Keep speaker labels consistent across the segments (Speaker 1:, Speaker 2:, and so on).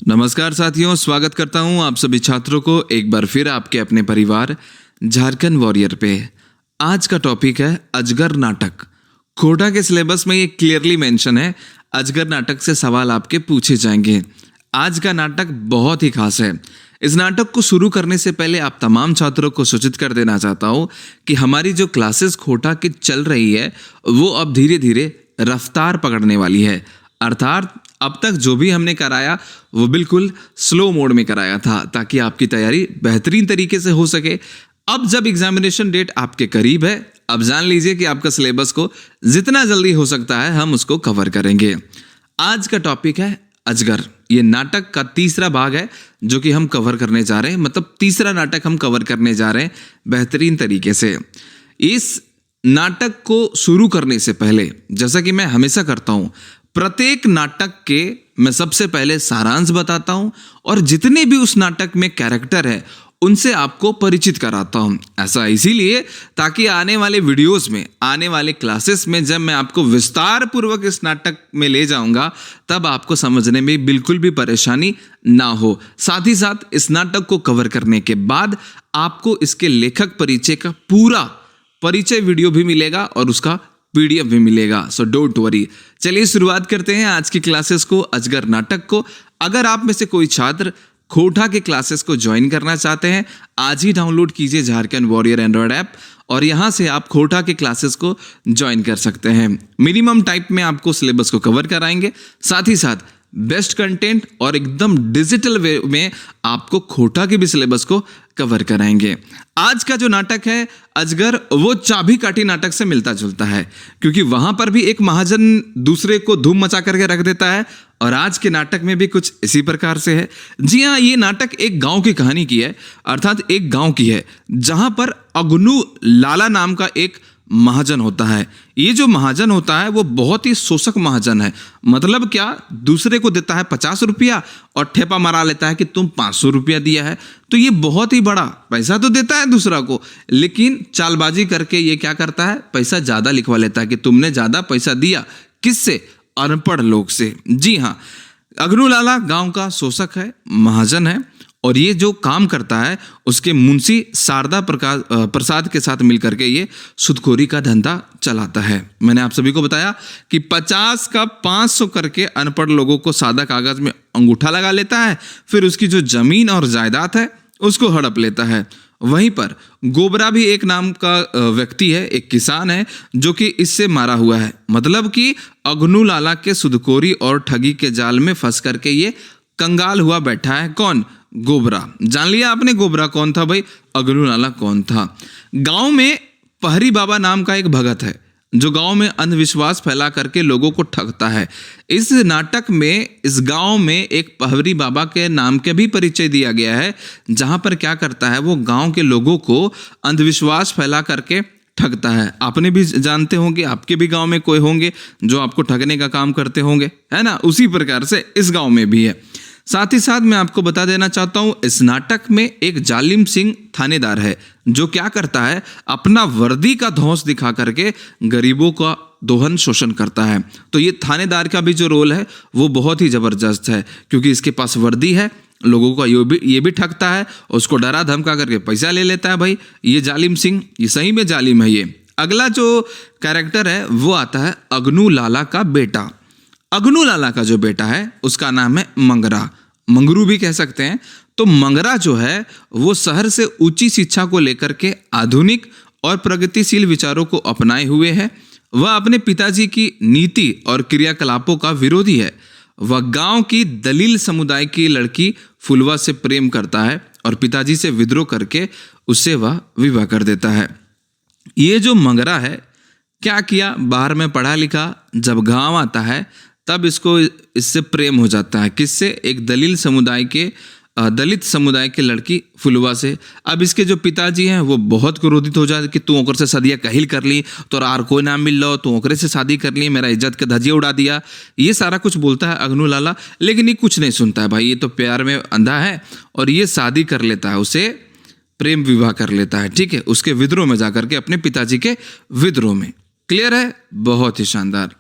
Speaker 1: नमस्कार साथियों, स्वागत करता हूं आप सभी छात्रों को एक बार फिर आपके अपने परिवार झारखंड वॉरियर पे। आज का टॉपिक है अजगर नाटक। खोटा के सिलेबस में ये क्लियरली मेंशन है, अजगर नाटक से सवाल आपके पूछे जाएंगे। आज का नाटक बहुत ही खास है। इस नाटक को शुरू करने से पहले आप तमाम छात्रों को सूचित कर देना चाहता हूं कि हमारी जो क्लासेस खोटा की चल रही है वो अब धीरे धीरे रफ्तार पकड़ने वाली है। अर्थात अब तक जो भी हमने कराया वो बिल्कुल स्लो मोड में कराया था ताकि आपकी तैयारी बेहतरीन तरीके से हो सके। अब जब एग्जामिनेशन डेट आपके करीब है, अब जान लीजिए कि आपका सिलेबस को जितना जल्दी हो सकता है हम उसको कवर करेंगे। आज का टॉपिक है अजगर। ये नाटक का तीसरा भाग है जो कि हम कवर करने जा रहे हैं, मतलब तीसरा नाटक हम कवर करने जा रहे हैं बेहतरीन तरीके से। इस नाटक को शुरू करने से पहले, जैसा कि मैं हमेशा करता हूं, प्रत्येक नाटक के मैं सबसे पहले सारांश बताता हूं और जितने भी उस नाटक में कैरेक्टर है उनसे आपको परिचित कराता हूं। ऐसा इसीलिए ताकि आने वाले वीडियोस में, आने वाले क्लासेस में जब मैं आपको विस्तार पूर्वक इस नाटक में ले जाऊंगा तब आपको समझने में बिल्कुल भी परेशानी ना हो। साथ ही साथ इस नाटक को कवर करने के बाद आपको इसके लेखक परिचय का पूरा परिचय वीडियो भी मिलेगा और उसका पीडीएफ भी मिलेगा, सो डोंट वरी। चलिए शुरुआत करते हैं आज की क्लासेस को, अजगर नाटक को। अगर आप में से कोई छात्र खोटा के क्लासेस को ज्वाइन करना चाहते हैं, आज ही डाउनलोड कीजिए झारखंड वॉरियर एंड्रॉयड ऐप और यहां से आप खोटा के क्लासेस को ज्वाइन कर सकते हैं। मिनिमम टाइप में आपको सिलेबस को कवर कराएंगे, साथ ही साथ बेस्ट कंटेंट और एकदम डिजिटल वे में आपको खोटा के भी सिलेबस को कवर कराएंगे। आज का जो नाटक है अजगर, वो चाबी काठी नाटक से मिलता जुलता है क्योंकि वहां पर भी एक महाजन दूसरे को धूम मचा करके रख देता है और आज के नाटक में भी कुछ इसी प्रकार से है। जी हाँ, ये नाटक एक गांव की कहानी की है, अर्थात एक गांव की है जहां पर अगनू लाला नाम का एक महाजन होता है। ये जो महाजन होता है वो बहुत ही शोषक महाजन है। मतलब क्या, दूसरे को देता है 50 रुपया और ठेपा मारा लेता है कि तुम 500 रुपया दिया है। तो ये बहुत ही बड़ा पैसा तो देता है दूसरा को, लेकिन चालबाजी करके ये क्या करता है, पैसा ज्यादा लिखवा लेता है कि तुमने ज्यादा पैसा दिया। किससे? अनपढ़ लोग से। जी हाँ, अगनू लाला गांव का शोषक है, महाजन है और ये जो काम करता है उसके मुंशी शारदा प्रसाद के साथ मिलकर के ये सुदखोरी का धंधा चलाता है। मैंने आप सभी को बताया कि 50 का 500 करके अनपढ़ लोगों को सादा कागज में अंगूठा लगा लेता है, फिर उसकी जो जमीन और जायदाद है उसको हड़प लेता है। वहीं पर गोबरा भी एक नाम का व्यक्ति है, एक किसान है जो कि इससे मारा हुआ है। मतलब कि अगनू लाला के सुदखोरी और ठगी के जाल में फंस करके ये कंगाल हुआ बैठा है। कौन? गोबरा। जान लिया आपने गोबरा कौन था भाई, अगनू लाला कौन था। गांव में पहरी बाबा नाम का एक भगत है जो गांव में अंधविश्वास फैला करके लोगों को ठगता है। इस नाटक में इस गांव में एक पहरी बाबा के नाम के भी परिचय दिया गया है, जहां पर क्या करता है, वो गांव के लोगों को अंधविश्वास फैला करके ठगता है। आपने भी जानते होंगे, आपके भी गांव में कोई होंगे जो आपको ठगने का काम करते होंगे, है ना। उसी प्रकार से इस गांव में भी है। साथ ही साथ मैं आपको बता देना चाहता हूं, इस नाटक में एक जालिम सिंह थानेदार है जो क्या करता है, अपना वर्दी का धौंस दिखा करके गरीबों का दोहन शोषण करता है। तो ये थानेदार का भी जो रोल है वो बहुत ही जबरदस्त है क्योंकि इसके पास वर्दी है, लोगों का ये भी ठगता है, उसको डरा धमका करके पैसा ले लेता है। भाई ये जालिम सिंह, ये सही में जालिम है। ये अगला जो कैरेक्टर है वो आता है अगनू लाला का बेटा। अगनू लाला का जो बेटा है उसका नाम है मंगरा, मंगरू भी कह सकते हैं। तो मंगरा जो है वो शहर से ऊंची शिक्षा को लेकर के आधुनिक और प्रगतिशील विचारों को अपनाए हुए है। वह अपने पिताजी की नीति और क्रियाकलापों का विरोधी है। वह गांव की दलील समुदाय की लड़की फुलवा से प्रेम करता है और पिताजी से विद्रोह करके उससे वह विवाह कर देता है। ये जो मंगरा है क्या किया, बाहर में पढ़ा लिखा, जब गांव आता है तब इसको इससे प्रेम हो जाता है। किससे? एक दलित समुदाय के लड़की फुलवा से। अब इसके जो पिताजी हैं वो बहुत क्रोधित हो जाते कि तू ओकर से शादियाँ कहिल कर ली, तो आर कोई नाम मिल लो, तू ओकरे से शादी कर ली, मेरा इज्जत का धजिया उड़ा दिया। ये सारा कुछ बोलता है अगनू लाला, लेकिन ये कुछ नहीं सुनता है। भाई ये तो प्यार में अंधा है और ये शादी कर लेता है, उसे प्रेम विवाह कर लेता है। ठीक है, उसके विद्रोह में जाकर के, अपने पिताजी के विद्रोह में। क्लियर है? बहुत ही शानदार।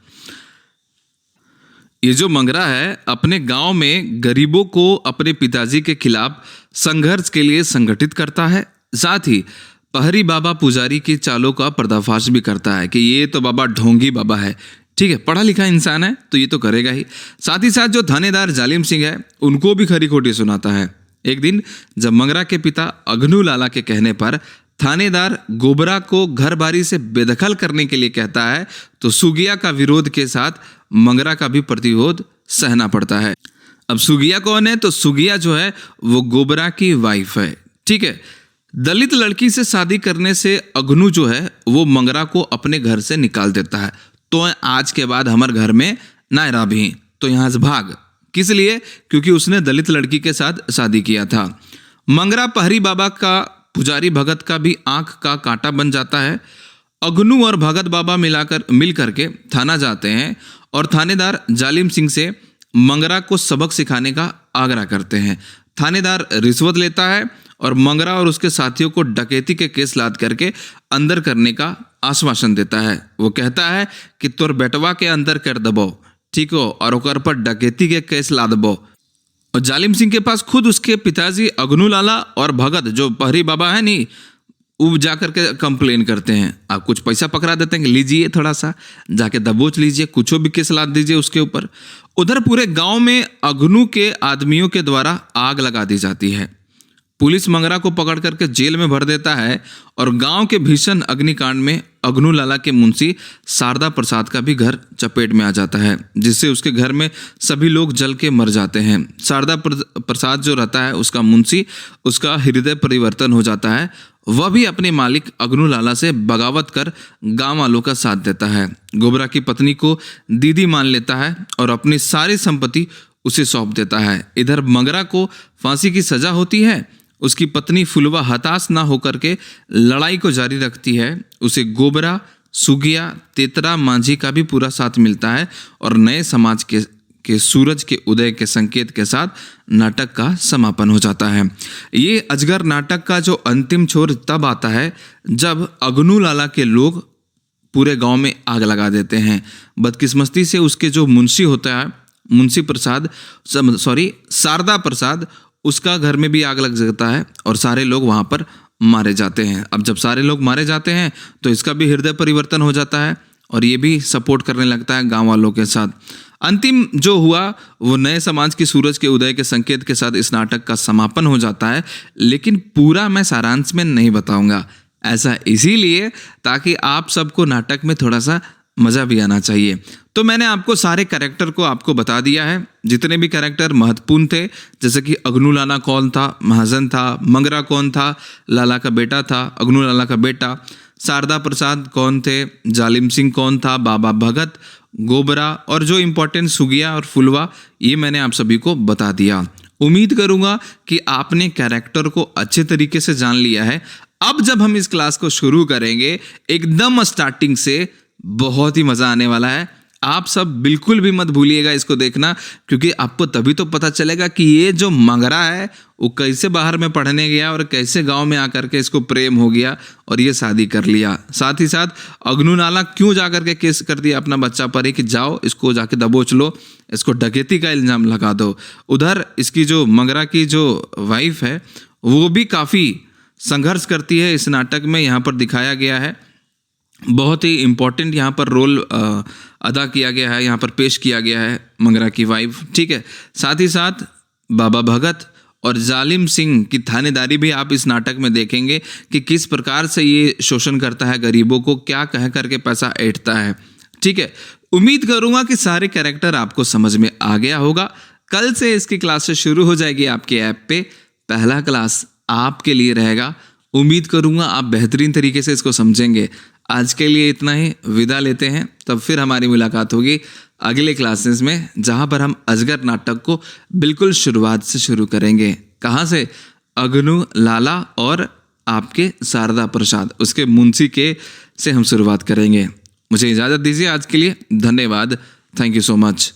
Speaker 1: ये जो मंगरा है अपने गांव में गरीबों को अपने पिताजी के खिलाफ संघर्ष के लिए संगठित करता है। साथ ही पहरी बाबा पुजारी की चालों का पर्दाफाश भी करता है कि ये तो बाबा ढोंगी बाबा है। ठीक है, पढ़ा लिखा इंसान है तो ये तो करेगा ही। साथ ही साथ जो थानेदार जालिम सिंह है उनको भी खरी खोटी सुनाता है। एक दिन जब मंगरा के पिता अग्नू लाला के कहने पर थानेदार गोबरा को घर बारी से बेदखल करने के लिए कहता है तो सुगिया का विरोध के साथ मंगरा का भी प्रतिरोध सहना पड़ता है। अब सुगिया कौन है? तो सुगिया जो है वो गोबरा की वाइफ है। ठीक है, दलित लड़की से शादी करने से अग्नू जो है वो मंगरा को अपने घर से निकाल देता है। तो आज के बाद हमारे घर में ना रह भी, तो यहाँ से भाग। किस लिए? क्योंकि उसने दलित लड़की के साथ शादी किया था। मंगरा पहरी बाबा का पुजारी भगत का भी आंख का कांटा बन जाता है। अग्नू और भगत बाबा मिल करके थाना जाते हैं और थानेदार जालिम सिंह से मंगरा को सबक सिखाने का आग्रह करते हैं। थानेदार रिश्वत लेता है और मंगरा और उसके साथियों को डकैती के केस लाद करके अंदर करने का आश्वासन देता है। वो कहता है कि तोर बेटवा के अंदर कर दबो, ठीक हो, और ओकर पर डकैती के केस ला दबो। और जालिम सिंह के पास खुद उसके पिताजी अग्नू लाला और भगत जो पहरी बाबा है नी, वो जाकर के कंप्लेन करते हैं। आप कुछ पैसा पकड़ा देते हैं कि लीजिए, थोड़ा सा जाके दबोच लीजिए, कुछ भी केस लाद दीजिए उसके ऊपर। उधर पूरे गांव में अग्नू के आदमियों के द्वारा आग लगा दी जाती है। पुलिस मंगरा को पकड़ करके जेल में भर देता है और गांव के भीषण अग्निकांड में अग्नू लाला के मुंशी शारदा प्रसाद का भी घर चपेट में आ जाता है, जिससे उसके घर में सभी लोग जल के मर जाते हैं। शारदा प्रसाद जो रहता है उसका मुंशी, उसका हृदय परिवर्तन हो जाता है। वह भी अपने मालिक अग्नू लाला से बगावत कर गांव वालों का साथ देता है। गोबरा की पत्नी को दीदी मान लेता है और अपनी सारी संपत्ति उसे सौंप देता है। इधर मंगरा को फांसी की सजा होती है। उसकी पत्नी फुलवा हताश ना होकर के लड़ाई को जारी रखती है। उसे गोबरा, सुगिया, तेतरा, मांझी का भी पूरा साथ मिलता है और नए समाज के सूरज के उदय के संकेत के साथ नाटक का समापन हो जाता है। ये अजगर नाटक का जो अंतिम छोर तब आता है जब अग्नू लाला के लोग पूरे गांव में आग लगा देते हैं। बदकिस्मती से उसके जो मुंशी होता है, शारदा प्रसाद, उसका घर में भी आग लग जाता है और सारे लोग वहाँ पर मारे जाते हैं। अब जब सारे लोग मारे जाते हैं तो इसका भी हृदय परिवर्तन हो जाता है और ये भी सपोर्ट करने लगता है गांव वालों के साथ। अंतिम जो हुआ वो नए समाज की सूरज के उदय के संकेत के साथ इस नाटक का समापन हो जाता है। लेकिन पूरा मैं सारांश में नहीं बताऊंगा, ऐसा इसीलिए ताकि आप सबको नाटक में थोड़ा सा मज़ा भी आना चाहिए। तो मैंने आपको सारे कैरेक्टर को आपको बता दिया है, जितने भी कैरेक्टर महत्वपूर्ण थे, जैसे कि अग्नू लाला कौन था, महाजन था, मंगरा कौन था, लाला का बेटा था, अग्नू लाला का बेटा, शारदा प्रसाद कौन थे, जालिम सिंह कौन था, बाबा भगत, गोबरा और जो इम्पोर्टेंट सुगिया और फुलवा, ये मैंने आप सभी को बता दिया। उम्मीद करूंगा कि आपने कैरेक्टर को अच्छे तरीके से जान लिया है। अब जब हम इस क्लास को शुरू करेंगे एकदम स्टार्टिंग से, बहुत ही मज़ा आने वाला है। आप सब बिल्कुल भी मत भूलिएगा इसको देखना, क्योंकि आपको तभी तो पता चलेगा कि ये जो मंगरा है वो कैसे बाहर में पढ़ने गया और कैसे गांव में आकर के इसको प्रेम हो गया और ये शादी कर लिया। साथ ही साथ अग्नू लाला क्यों जाकर के केस कर दिया अपना बच्चा पर कि जाओ इसको जाके दबोच लो, इसको डकैती का इल्ज़ाम लगा दो। उधर इसकी जो मंगरा की जो वाइफ है वो भी काफ़ी संघर्ष करती है, इस नाटक में यहाँ पर दिखाया गया है। बहुत ही इम्पोर्टेंट यहाँ पर रोल अदा किया गया है, यहाँ पर पेश किया गया है मंगरा की वाइफ। ठीक है, साथ ही साथ बाबा भगत और जालिम सिंह की थानेदारी भी आप इस नाटक में देखेंगे कि किस प्रकार से ये शोषण करता है गरीबों को, क्या कह करके पैसा ऐंठता है। ठीक है, उम्मीद करूँगा कि सारे कैरेक्टर आपको समझ में आ गया होगा। कल से इसकी क्लासेस शुरू हो जाएगी आपके ऐप पे। पहला क्लास आपके लिए रहेगा। उम्मीद करूँगा आप बेहतरीन तरीके से इसको समझेंगे। आज के लिए इतना ही, विदा लेते हैं, तब फिर हमारी मुलाकात होगी अगले क्लासेस में, जहाँ पर हम अजगर नाटक को बिल्कुल शुरुआत से शुरू करेंगे। कहाँ से? अग्नू लाला और आपके शारदा प्रसाद, उसके मुंशी के से हम शुरुआत करेंगे। मुझे इजाज़त दीजिए आज के लिए। धन्यवाद। Thank you so much.